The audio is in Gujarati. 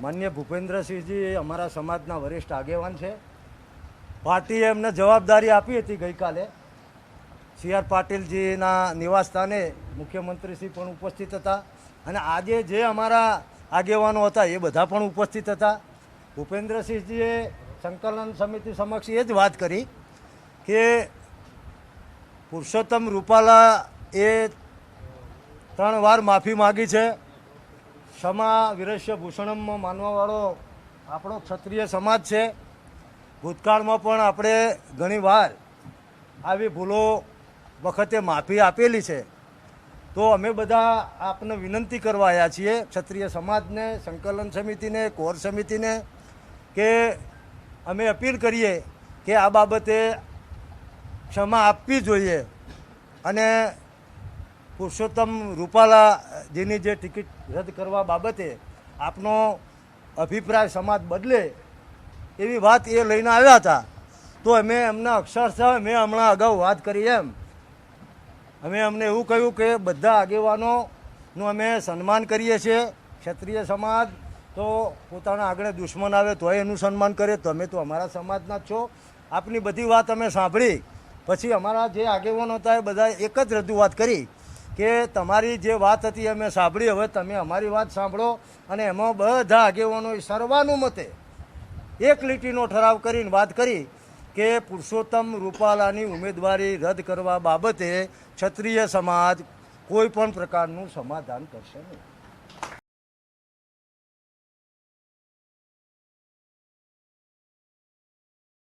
માન્ય ભૂપેન્દ્રસિંહજી અમારા સમાજના વરિષ્ઠ આગેવાન છે. પાર્ટીએ એમને જવાબદારી આપી હતી ગઈકાલે. સી.આર. પાટીલજીના નિવાસસ્થાને મુખ્યમંત્રીશ્રી પણ ઉપસ્થિત હતા અને આજે જે અમારા આગેવાનો હતા એ બધા પણ ઉપસ્થિત હતા. ભૂપેન્દ્રસિંહજીએ સંકલન સમિતિ સમક્ષ એ જ વાત કરી કે પુરુષોત્તમ રૂપાલા એ 3 વાર માફી માગી છે. ક્ષમા વિરસ્ય ભૂષણમમાં માનવાવાળો આપણો ક્ષત્રિય સમાજ છે. ભૂતકાળમાં પણ આપણે ઘણીવાર આવી ભૂલો વખતે માફી આપેલી છે. તો અમે બધા આપને વિનંતી કરવા આવ્યા છીએ, ક્ષત્રિય સમાજને, સંકલન સમિતિને, કોર સમિતિને, કે અમે અપીલ કરીએ કે આ બાબતે ક્ષમા આપવી જોઈએ અને પુરુષોત્તમ રૂપાલાજીની જે ટિકિટ રદ કરવા બાબતે આપનો અભિપ્રાય સમાજ બદલે એવી વાત એ લઈને આવ્યા હતા. તો અમે એમને અક્ષરશઃ મેં હમણાં અગાઉ વાત કરી એમ અમે અમને એવું કહ્યું કે બધા આગેવાનોનું અમે સન્માન કરીએ છીએ. ક્ષત્રિય સમાજ તો પોતાના આગળ દુશ્મન આવે તોય એનું સન્માન કરે. તમે તો અમારા સમાજના જ છો. આપની બધી વાત અમે સાંભળી પછી અમારા જે આગેવાનો હતા એ બધા એક જ રજૂઆત કરી કે તમારી જે વાત હતી અમે સાંભળી, હવે તમે અમારી વાત સાંભળો. અને એમાં બધા આગેવાનોએ સર્વાનુમતે એક લીટીનો ઠરાવ કરીને વાત કરી કે પુરુષોત્તમ રૂપાલાની ઉમેદવારી રદ કરવા બાબતે ક્ષત્રિય સમાજ કોઈ પણ પ્રકારનું સમાધાન કરશે નહીં.